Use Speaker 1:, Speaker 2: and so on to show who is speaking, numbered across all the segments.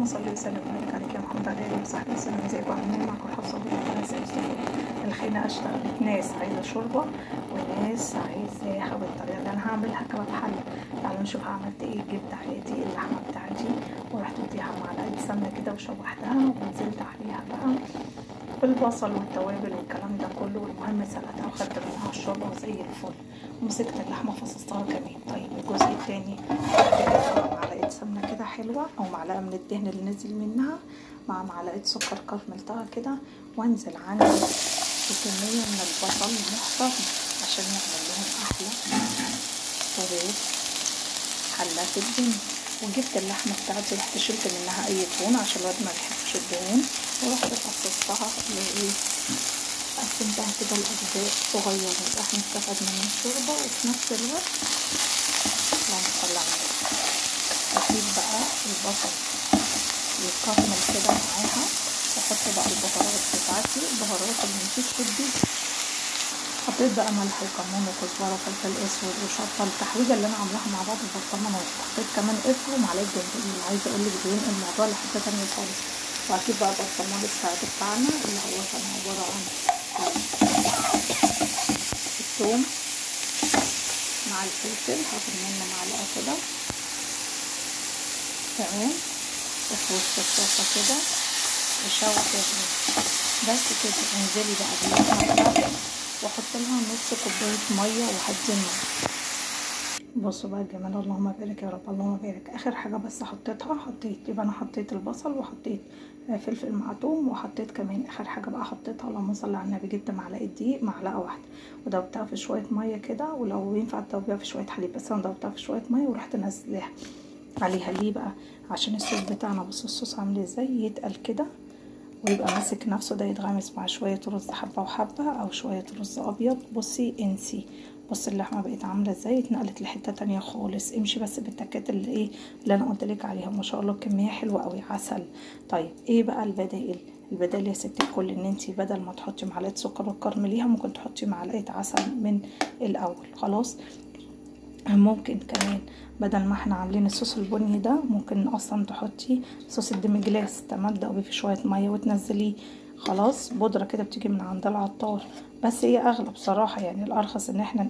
Speaker 1: صلي وسلم وبارك عليك يا محمد على اله وصحبه وسلم. ازيكم عاملين؟ معكم حفصه وبركاته. سيدي الخينا اشتغلت ناس عايزه شوربه وناس عايزاها بالطريقه اللي انا هعملها كباب حله. تعالوا نشوف عملت ايه. جبت عادي اللحمه بتاعتي ورحت اديها معلقه سمنه كده وشوحتها ونزلت عليها بقى بالبصل والتوابل والكلام ده كله. والمهم سلقتها وخدت منها الشوربه وزي الفل. ومسكت اللحمه فصصتها كمان. طيب الجزء التاني معلقه سمنه كده حلوه او معلقه من الدهن اللي نزل منها مع معلقه سكر كرملتها كده، وانزل عندي بكميه من البصل محترم عشان يعمل لهم احلى طريقه حله في الدنيا. وجبت اللحمه بتاعتي رحت شلت منها اي دهون عشان الواد ما بيحبش الدهون، ورحت فصصتها قسمتها كده لاجزاء صغيره عشان نستفاد من الشوربه وفي نفس الوقت هنطلعها. اسيب بقى البصل يتكرمل كده معاها واحط بقى البهارات بتاعتي، البهارات اللي مفيش في البيت. حطيت بقى ملح وكمون وكزبره وفلفل اسود وشطه التحويجه اللي انا عاملاها مع بعض البرطمان. وحطيت كمان قرفه ومعلقه جنزبيل. عايزه اقول لك بينقل الموضوع لحته تانيه خالص. واكيد بقى برطمان السعد بتاعنا اللي هو كان عباره عن الثوم مع الفلفل، هاخد منه معلقه كده تمام. وفي وسط الطاسه كده وشوح الرز بس كده. انزلي بقى باللحمه بتاعتك واحط لها نص كوبايه ميه وهديها. بصوا بقى الجمال، اللهم بارك يا رب، اللهم بارك. اخر حاجه بس حطيت يبقى انا حطيت البصل وحطيت فلفل مع توم، وحطيت كمان اخر حاجه بقى حطيتها اللهم صل على النبي، جبت معلقه دقيق معلقه واحده ودوبتها في شويه ميه كده، ولو ينفع تدوبيها في شويه حليب، بس انا دوبتها في شويه ميه ورحت نزلها عليها. ليه بقى؟ عشان الصوص بتاعنا، بصوا الصوص عامل ازاي، يتقل كده ويبقى ماسك نفسه. ده يتغمس مع شويه رز حبه وحبه او شويه رز ابيض. بصي انسي، بص اللحمه بقت عامله ازاي، اتنقلت لحته تانية خالص. امشي بس بالتكات اللي انا قلت لك عليها. ما شاء الله كميه حلوه قوي عسل. طيب ايه بقى البدائل؟ البدائل يا ست الكل ان انتي بدل ما تحطي معلقه سكر وتكرمليها ممكن تحطي معلقه عسل من الاول. خلاص. ممكن كمان بدل ما احنا عاملين الصوص البني ده ممكن اصلا تحطي صوص الديمي جلاس. تمام. تدوبيه في شويه ميه وتنزليه خلاص بودره كده بتيجي من عند العطار. بس هي اغلى بصراحه، يعني الارخص ان احنا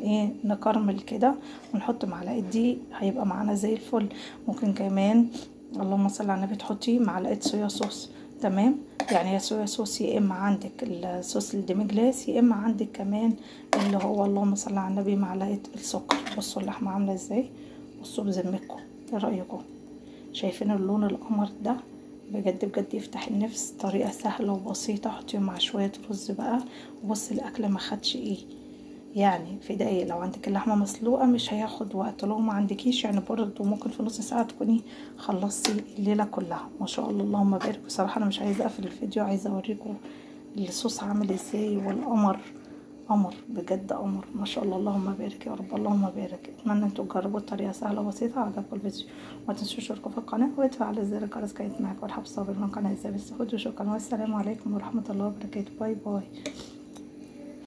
Speaker 1: نكرمل كده ونحط معلقه دي هيبقى معانا زي الفل. ممكن كمان اللهم صل على النبي تحطي معلقه صويا صوص. تمام. يعني يا صويا صوص، يا اما عندك الصوص الديمي جلاس، يا اما عندك كمان اللي هو اللهم صل على النبي معلقه السكر. بصوا اللحمه عامله ازاي، بصوا بذمتكم ايه رايكم؟ شايفين اللون القمر ده؟ بجد بجد يفتح النفس. طريقه سهله وبسيطه. حطيه مع شويه رز بقى وبصي الاكل ما خدش يعني في دقايق. لو عندك اللحمه مسلوقه مش هياخد وقت، لو ما عندكيش يعني برضه ممكن في نص ساعه تكوني خلصتي الليله كلها. ما شاء الله اللهم بارك. بصراحه انا مش عايزه اقفل الفيديو، عايزه اوريكم الصوص عامل ازاي. والقمر قمر بجد، قمر ما شاء الله اللهم بارك يا رب، اللهم بارك. اتمنى انتوا تجربوا الطريقه سهله وبسيطه. عجبكم الفيديو ما تنسوش تشتركوا في القناه وتفعلوا زر الجرس. كانت معاكم الحب صابر من قناه ازاي بالسهود. وشكرا والسلام عليكم ورحمه الله وبركاته. باي باي.